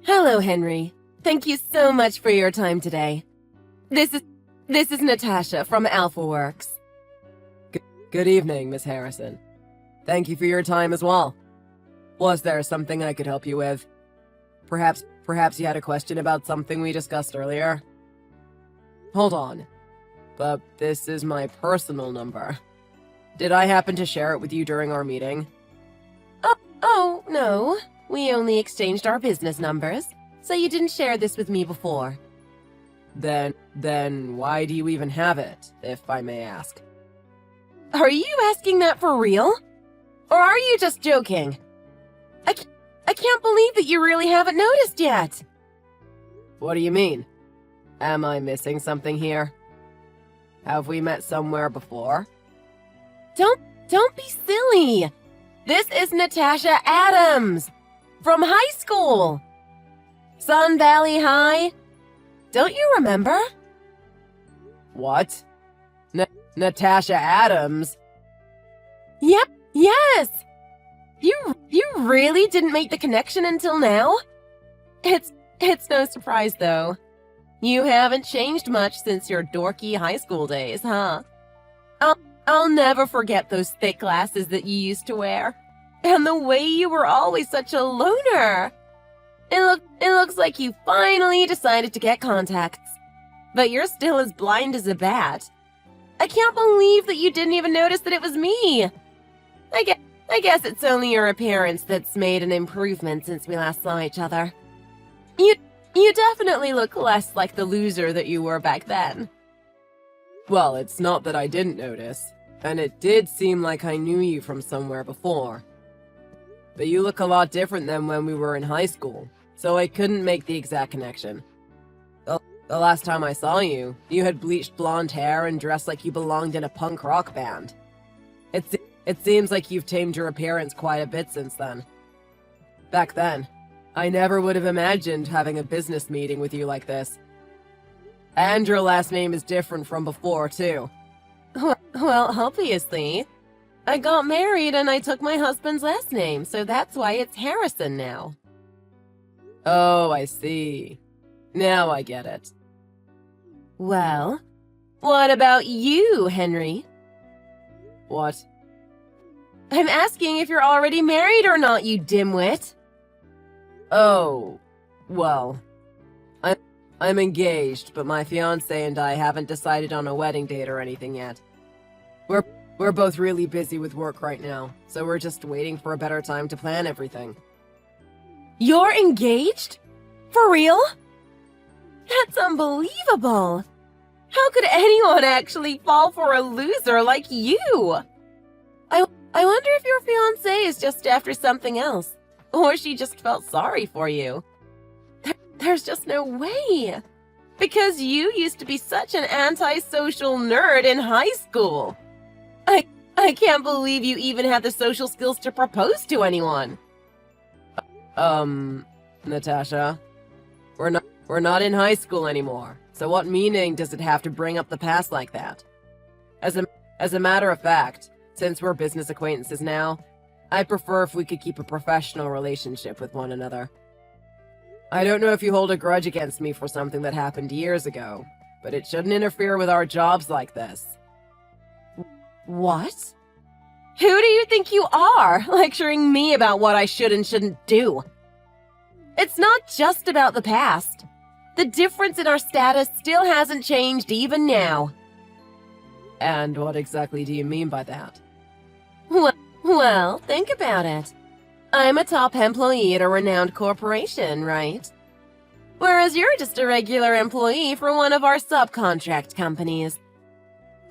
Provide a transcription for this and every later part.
Hello, Henry. Thank you so much for your time today. This is Natasha from AlphaWorks. Good evening, Miss Harrison. Thank you for your time as well. Was there something I could help you with? Perhaps you had a question about something we discussed earlier? Hold on. But this is my personal number. Did I happen to share it with you during our meeting? Oh, no. We only exchanged our business numbers, so you didn't share this with me before. Then why do you even have it, if I may ask? Are you asking that for real? Or are you just joking? I can't believe that you really haven't noticed yet. What do you mean? Am I missing something here? Have we met somewhere before? Don't be silly. This is Natasha Adams from high school. Sun Valley High. Don't you remember? What? Natasha Adams? Yep, yes. You really didn't make the connection until now? It's no surprise though. You haven't changed much since your dorky high school days, huh? I'll never forget those thick glasses that you used to wear. And the way you were always such a loner. It looks like you finally decided to get contacts. But you're still as blind as a bat. I can't believe that you didn't even notice that it was me. I guess it's only your appearance that's made an improvement since we last saw each other. You definitely look less like the loser that you were back then. Well, it's not that I didn't notice, and it did seem like I knew you from somewhere before. But you look a lot different than when we were in high school, so I couldn't make the exact connection. The last time I saw you, you had bleached blonde hair and dressed like you belonged in a punk rock band. It seems like you've tamed your appearance quite a bit since then. Back then, I never would have imagined having a business meeting with you like this. And your last name is different from before, too. Well, obviously. I got married and I took my husband's last name, so that's why it's Harrison now. Oh, I see. Now I get it. Well, what about you, Henry? What? I'm asking if you're already married or not, you dimwit. Oh, well, I'm engaged, but my fiancé and I haven't decided on a wedding date or anything yet. We're both really busy with work right now, so we're just waiting for a better time to plan everything. You're engaged? For real? That's unbelievable. How could anyone actually fall for a loser like you? I wonder if your fiancé is just after something else, or she just felt sorry for you. There's just no way. Because you used to be such an antisocial nerd in high school. I can't believe you even had the social skills to propose to anyone. Natasha, we're not in high school anymore, so what meaning does it have to bring up the past like that? As a matter of fact, since we're business acquaintances now, I prefer if we could keep a professional relationship with one another. I don't know if you hold a grudge against me for something that happened years ago, but it shouldn't interfere with our jobs like this. What? Who do you think you are, lecturing me about what I should and shouldn't do? It's not just about the past. The difference in our status still hasn't changed even now. And what exactly do you mean by that? Well, think about it. I'm a top employee at a renowned corporation, right? Whereas you're just a regular employee for one of our subcontract companies.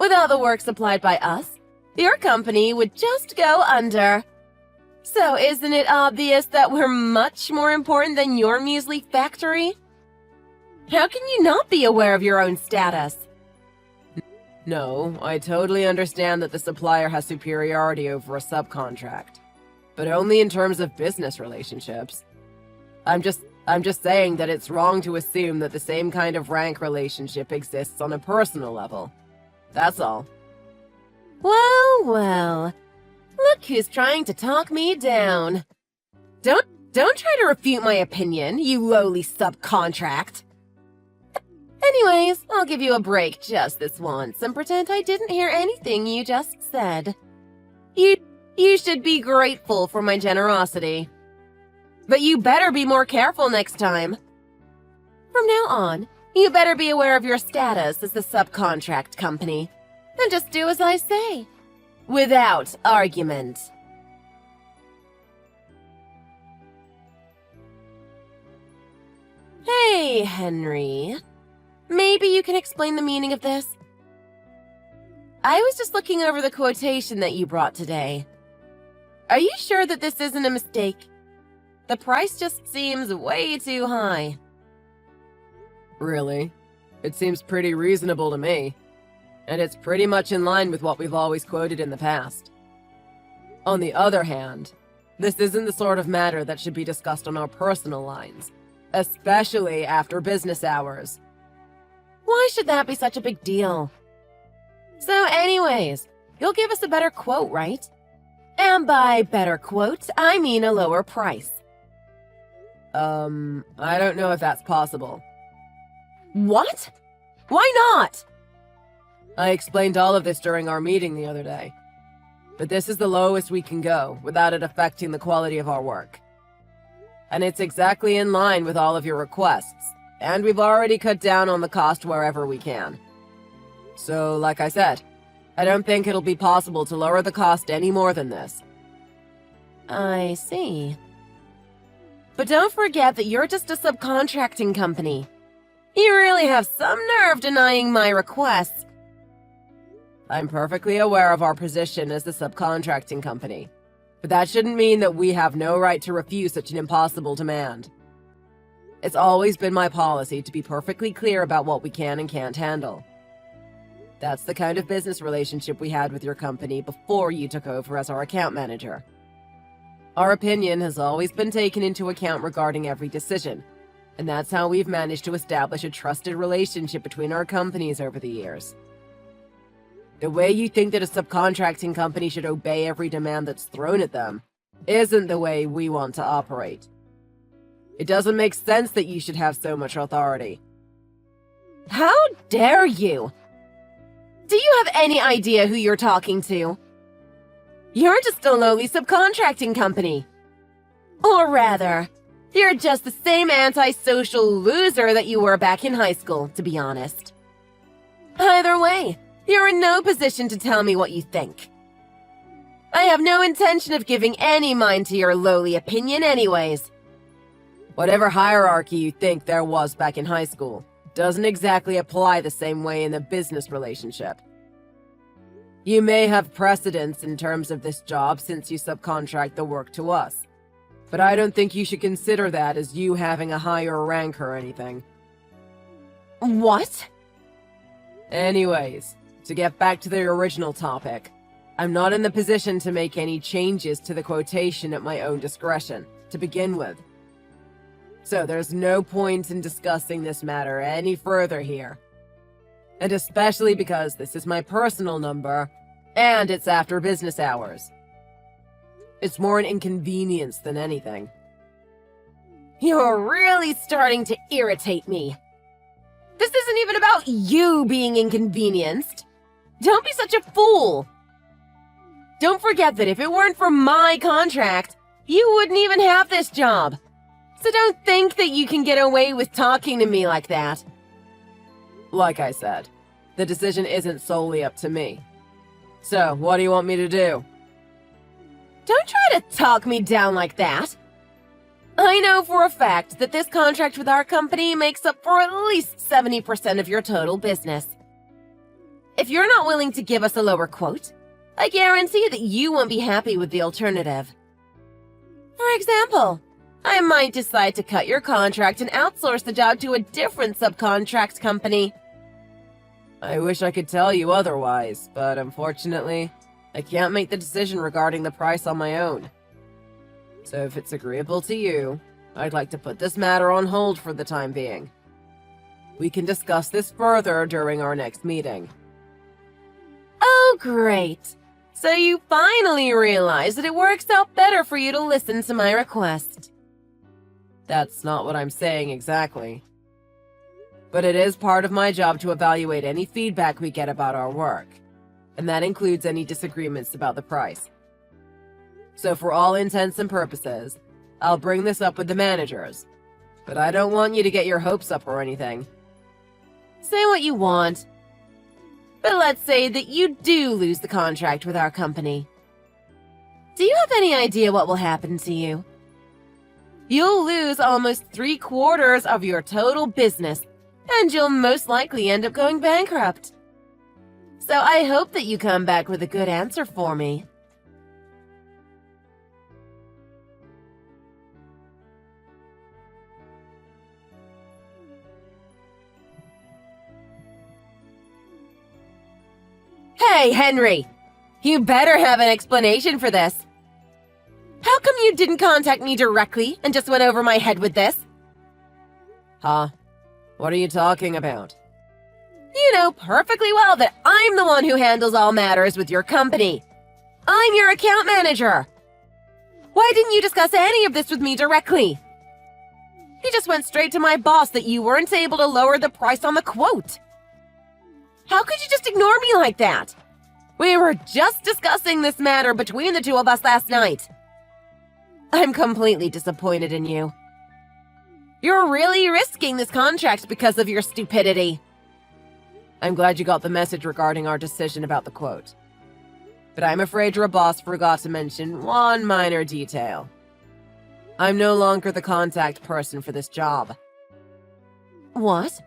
Without the work supplied by us, your company would just go under. So isn't it obvious that we're much more important than your measly factory? How can you not be aware of your own status? No, I totally understand that the supplier has superiority over a subcontract, but only in terms of business relationships. I'm just saying that it's wrong to assume that the same kind of rank relationship exists on a personal level. That's all. Well, look who's trying to talk me down. Don't try to refute my opinion, you lowly subcontract. Anyways, I'll give you a break just this once and pretend I didn't hear anything you just said. You should be grateful for my generosity. But you better be more careful next time. From now on, you better be aware of your status as the subcontract company, and just do as I say, without argument. Hey, Henry. Maybe you can explain the meaning of this? I was just looking over the quotation that you brought today. Are you sure that this isn't a mistake? The price just seems way too high. Really? It seems pretty reasonable to me. And it's pretty much in line with what we've always quoted in the past. On the other hand, this isn't the sort of matter that should be discussed on our personal lines, especially after business hours. Why should that be such a big deal? So anyways, you'll give us a better quote, right? And by better quote, I mean a lower price. I don't know if that's possible. What? Why not? I explained all of this during our meeting the other day. But this is the lowest we can go, without it affecting the quality of our work. And it's exactly in line with all of your requests, and we've already cut down on the cost wherever we can. So, like I said, I don't think it'll be possible to lower the cost any more than this. I see. But don't forget that you're just a subcontracting company. You really have some nerve denying my requests. I'm perfectly aware of our position as the subcontracting company, but that shouldn't mean that we have no right to refuse such an impossible demand. It's always been my policy to be perfectly clear about what we can and can't handle. That's the kind of business relationship we had with your company before you took over as our account manager. Our opinion has always been taken into account regarding every decision, and that's how we've managed to establish a trusted relationship between our companies over the years. The way you think that a subcontracting company should obey every demand that's thrown at them isn't the way we want to operate. It doesn't make sense that you should have so much authority. How dare you? Do you have any idea who you're talking to? You're just a lowly subcontracting company. Or rather, you're just the same antisocial loser that you were back in high school, to be honest. Either way, you're in no position to tell me what you think. I have no intention of giving any mind to your lowly opinion anyways. Whatever hierarchy you think there was back in high school doesn't exactly apply the same way in the business relationship. You may have precedence in terms of this job since you subcontract the work to us, but I don't think you should consider that as you having a higher rank or anything. What? Anyways, to get back to the original topic, I'm not in the position to make any changes to the quotation at my own discretion, to begin with. So there's no point in discussing this matter any further here. And especially because this is my personal number, and it's after business hours. It's more an inconvenience than anything. You're really starting to irritate me. This isn't even about you being inconvenienced. Don't be such a fool. Don't forget that if it weren't for my contract, you wouldn't even have this job. So don't think that you can get away with talking to me like that. Like I said, the decision isn't solely up to me. So, what do you want me to do? Don't try to talk me down like that. I know for a fact that this contract with our company makes up for at least 70% of your total business. If you're not willing to give us a lower quote, I guarantee that you won't be happy with the alternative. For example, I might decide to cut your contract and outsource the job to a different subcontract company. I wish I could tell you otherwise, but unfortunately, I can't make the decision regarding the price on my own. So if it's agreeable to you, I'd like to put this matter on hold for the time being. We can discuss this further during our next meeting. Oh, great. So you finally realize that it works out better for you to listen to my request. That's not what I'm saying exactly. But it is part of my job to evaluate any feedback we get about our work, and that includes any disagreements about the price. So for all intents and purposes, I'll bring this up with the managers, but I don't want you to get your hopes up or anything. Say what you want, but let's say that you do lose the contract with our company. Do you have any idea what will happen to you? You'll lose almost 3/4 of your total business, and you'll most likely end up going bankrupt. So I hope that you come back with a good answer for me. Hey, Henry! You better have an explanation for this. How come you didn't contact me directly and just went over my head with this? Huh? What are you talking about? You know perfectly well that I'm the one who handles all matters with your company. I'm your account manager. Why didn't you discuss any of this with me directly? You just went straight to my boss that you weren't able to lower the price on the quote. How could you just ignore me like that? We were just discussing this matter between the two of us last night. I'm completely disappointed in you. You're really risking this contract because of your stupidity. I'm glad you got the message regarding our decision about the quote. But I'm afraid your boss forgot to mention one minor detail. I'm no longer the contact person for this job. What?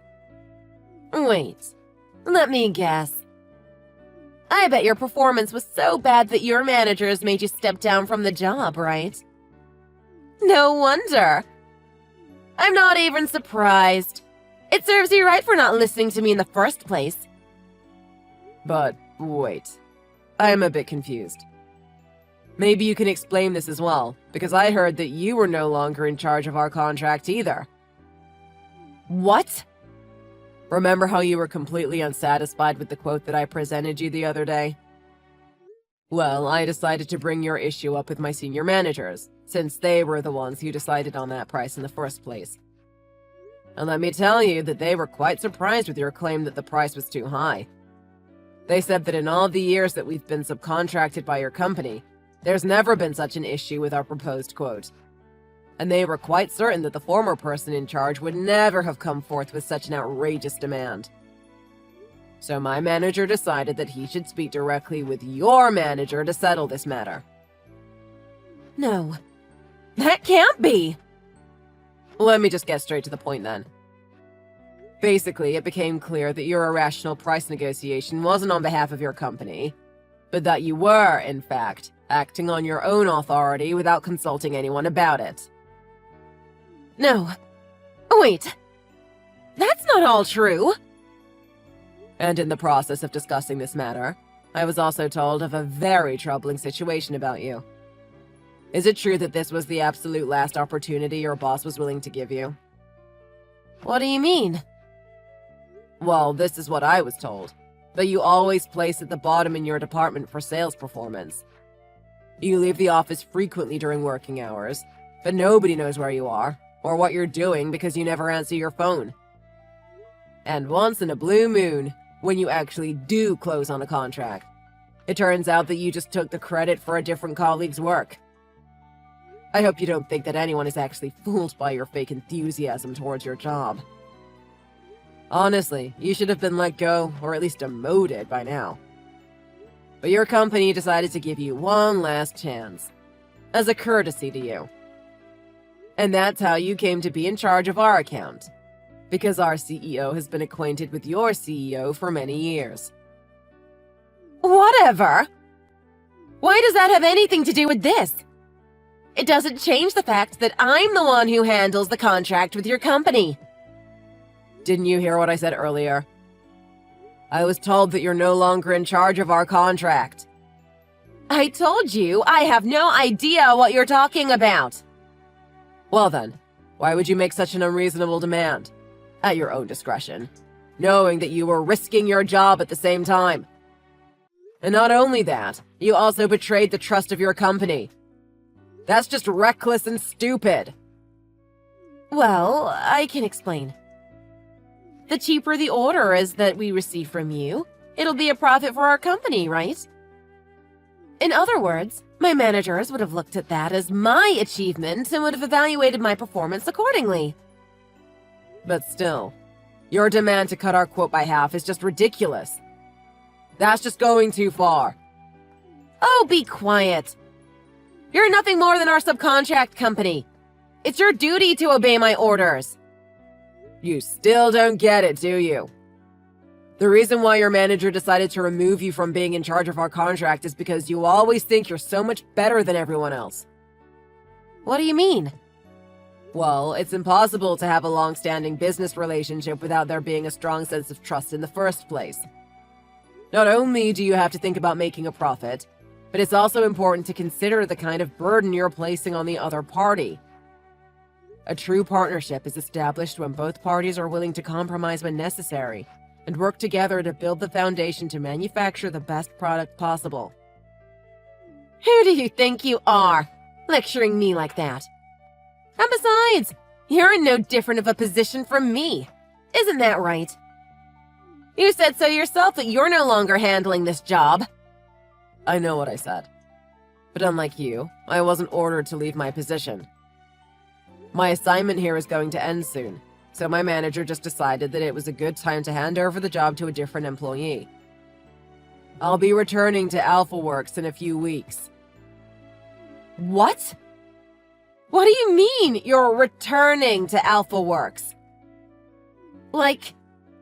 Wait, let me guess. I bet your performance was so bad that your managers made you step down from the job, right? No wonder. I'm not even surprised. It serves you right for not listening to me in the first place. But wait, I'm a bit confused. Maybe you can explain this as well, because I heard that you were no longer in charge of our contract either. What? Remember how you were completely unsatisfied with the quote that I presented you the other day? Well, I decided to bring your issue up with my senior managers, since they were the ones who decided on that price in the first place. And let me tell you that they were quite surprised with your claim that the price was too high. They said that in all the years that we've been subcontracted by your company, there's never been such an issue with our proposed quote. And they were quite certain that the former person in charge would never have come forth with such an outrageous demand. So my manager decided that he should speak directly with your manager to settle this matter. No, that can't be. Let me just get straight to the point then. Basically, it became clear that your irrational price negotiation wasn't on behalf of your company, but that you were, in fact, acting on your own authority without consulting anyone about it. No. Wait. That's not all true. And in the process of discussing this matter, I was also told of a very troubling situation about you. Is it true that this was the absolute last opportunity your boss was willing to give you? What do you mean? Well, this is what I was told, that you always place at the bottom in your department for sales performance. You leave the office frequently during working hours, but nobody knows where you are, or what you're doing because you never answer your phone. And once in a blue moon, when you actually do close on a contract, it turns out that you just took the credit for a different colleague's work. I hope you don't think that anyone is actually fooled by your fake enthusiasm towards your job. Honestly, you should have been let go, or at least demoted by now. But your company decided to give you one last chance, as a courtesy to you. And that's how you came to be in charge of our account, because our CEO has been acquainted with your CEO for many years. Whatever. Why does that have anything to do with this? It doesn't change the fact that I'm the one who handles the contract with your company. Didn't you hear what I said earlier? I was told that you're no longer in charge of our contract. I told you I have no idea what you're talking about. Well then, why would you make such an unreasonable demand? At your own discretion, knowing that you were risking your job at the same time. And not only that, you also betrayed the trust of your company. That's just reckless and stupid. Well, I can explain. The cheaper the order is that we receive from you, it'll be a profit for our company, right? In other words, my managers would have looked at that as my achievement and would have evaluated my performance accordingly. But still, your demand to cut our quote by half is just ridiculous. That's just going too far. Oh, be quiet. You're nothing more than our subcontract company. It's your duty to obey my orders. You still don't get it, do you? The reason why your manager decided to remove you from being in charge of our contract is because you always think you're so much better than everyone else. What do you mean? Well, it's impossible to have a long-standing business relationship without there being a strong sense of trust in the first place. Not only do you have to think about making a profit, but it's also important to consider the kind of burden you're placing on the other party. A true partnership is established when both parties are willing to compromise when necessary and work together to build the foundation to manufacture the best product possible. Who do you think you are, lecturing me like that? And besides, you're in no different of a position from me. Isn't that right? You said so yourself that you're no longer handling this job. I know what I said. But unlike you, I wasn't ordered to leave my position. My assignment here is going to end soon, so my manager just decided that it was a good time to hand over the job to a different employee. I'll be returning to AlphaWorks in a few weeks. What? What do you mean, you're returning to AlphaWorks? Like,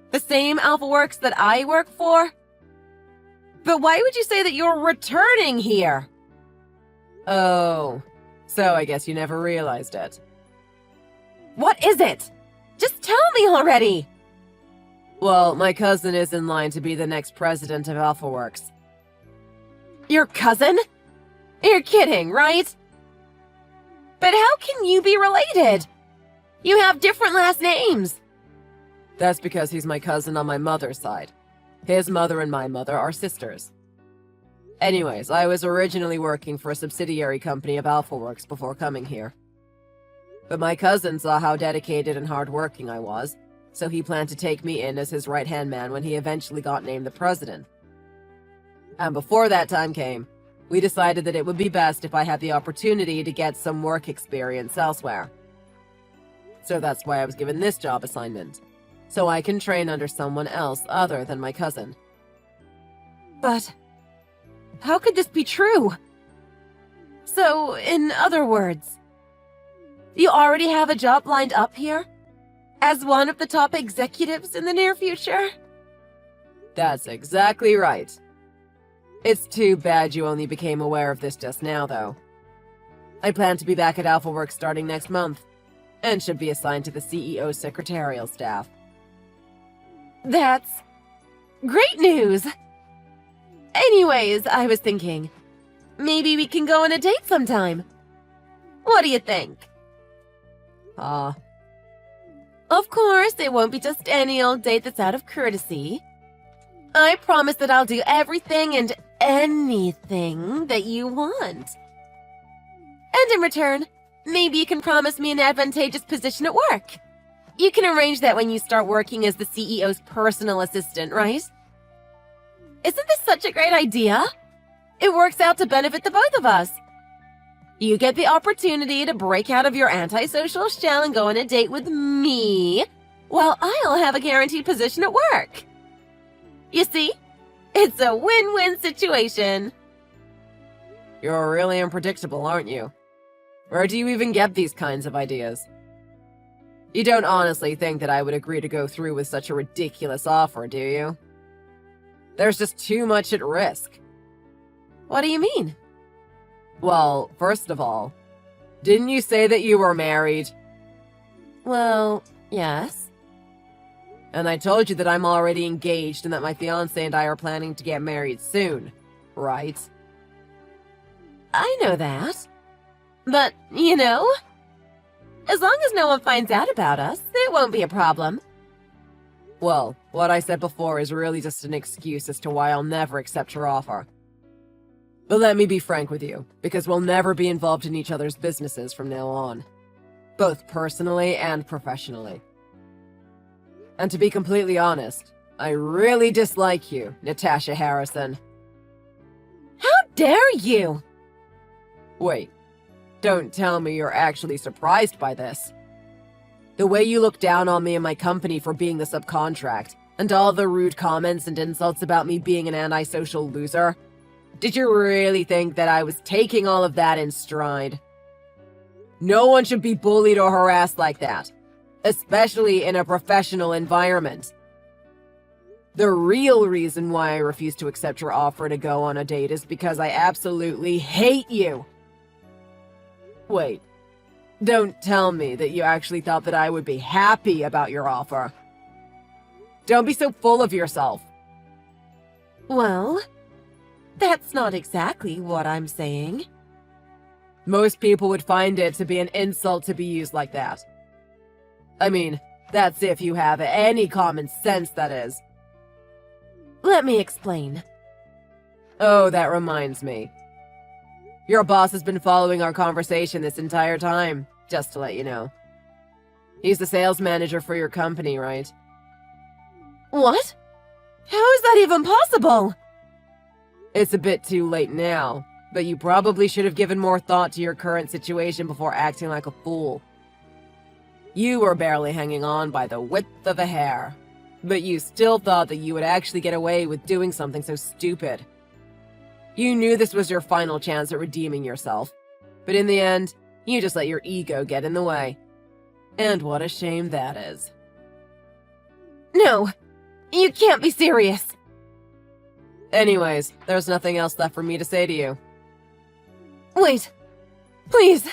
the same AlphaWorks that I work for? But why would you say that you're returning here? Oh, so I guess you never realized it. What is it? Just tell me already! Well, my cousin is in line to be the next president of AlphaWorks. Your cousin? You're kidding, right? But how can you be related? You have different last names. That's because he's my cousin on my mother's side. His mother and my mother are sisters. Anyways, I was originally working for a subsidiary company of AlphaWorks before coming here. But my cousin saw how dedicated and hardworking I was, so he planned to take me in as his right-hand man when he eventually got named the president. And before that time came, we decided that it would be best if I had the opportunity to get some work experience elsewhere. So that's why I was given this job assignment, so I can train under someone else other than my cousin. But how could this be true? So, in other words, you already have a job lined up here? As one of the top executives in the near future? That's exactly right. It's too bad you only became aware of this just now, though. I plan to be back at AlphaWorks starting next month, and should be assigned to the CEO's secretarial staff. That's great news! Anyways, I was thinking, maybe we can go on a date sometime. What do you think? Of course, it won't be just any old date that's out of courtesy. I promise that I'll do everything and anything that you want. And in return, maybe you can promise me an advantageous position at work. You can arrange that when you start working as the CEO's personal assistant, right? Isn't this such a great idea? It works out to benefit the both of us. You get the opportunity to break out of your antisocial shell and go on a date with me, while I'll have a guaranteed position at work. You see? It's a win-win situation. You're really unpredictable, aren't you? Where do you even get these kinds of ideas? You don't honestly think that I would agree to go through with such a ridiculous offer, do you? There's just too much at risk. What do you mean? Well, first of all, didn't you say that you were married? Well, yes. And I told you that I'm already engaged and that my fiancé and I are planning to get married soon, right? I know that. But, you know, as long as no one finds out about us, it won't be a problem. Well, what I said before is really just an excuse as to why I'll never accept your offer. But let me be frank with you, because we'll never be involved in each other's businesses from now on. both personally and professionally. And to be completely honest, I really dislike you, Natasha Harrison. How dare you? Wait, don't tell me you're actually surprised by this. The way you look down on me and my company for being the subcontract, and all the rude comments and insults about me being an antisocial loser. Did you really think that I was taking all of that in stride? No one should be bullied or harassed like that, especially in a professional environment. The real reason why I refused to accept your offer to go on a date is because I absolutely hate you. Wait, don't tell me that you actually thought that I would be happy about your offer. Don't be so full of yourself. Well, that's not exactly what I'm saying. Most people would find it to be an insult to be used like that. I mean, that's if you have any common sense, that is. Let me explain. Oh, that reminds me. Your boss has been following our conversation this entire time, just to let you know. He's the sales manager for your company, right? What? How is that even possible? It's a bit too late now, but you probably should have given more thought to your current situation before acting like a fool. You were barely hanging on by the width of a hair, but you still thought that you would actually get away with doing something so stupid. You knew this was your final chance at redeeming yourself, but in the end, you just let your ego get in the way. And what a shame that is. No, you can't be serious. Anyways, there's nothing else left for me to say to you. Wait, please.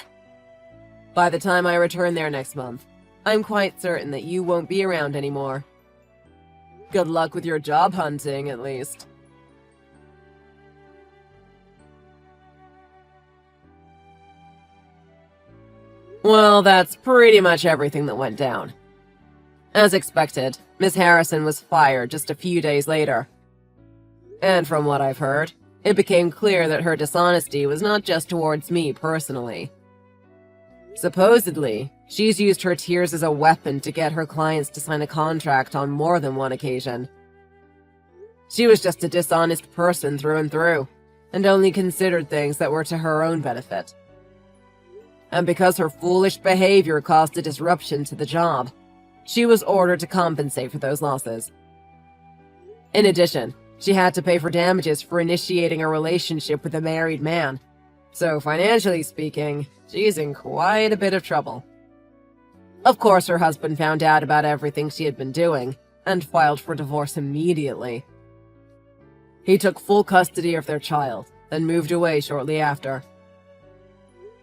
By the time I return there next month, I'm quite certain that you won't be around anymore. Good luck with your job hunting, at least. Well, that's pretty much everything that went down. As expected, Miss Harrison was fired just a few days later. And from what I've heard, it became clear that her dishonesty was not just towards me personally. Supposedly, she's used her tears as a weapon to get her clients to sign a contract on more than one occasion. She was just a dishonest person through and through, and only considered things that were to her own benefit. And because her foolish behavior caused a disruption to the job, she was ordered to compensate for those losses. In addition, she had to pay for damages for initiating a relationship with a married man. So financially speaking, she's in quite a bit of trouble. Of course, her husband found out about everything she had been doing and filed for divorce immediately. He took full custody of their child, then moved away shortly after.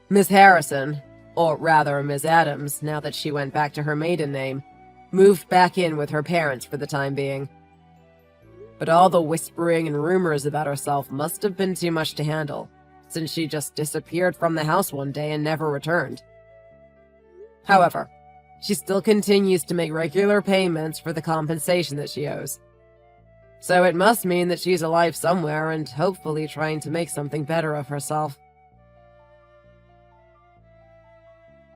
Miss Harrison, or rather Miss Adams, now that she went back to her maiden name, moved back in with her parents for the time being. But all the whispering and rumors about herself must have been too much to handle, since she just disappeared from the house one day and never returned. However, she still continues to make regular payments for the compensation that she owes. So it must mean that she's alive somewhere and hopefully trying to make something better of herself.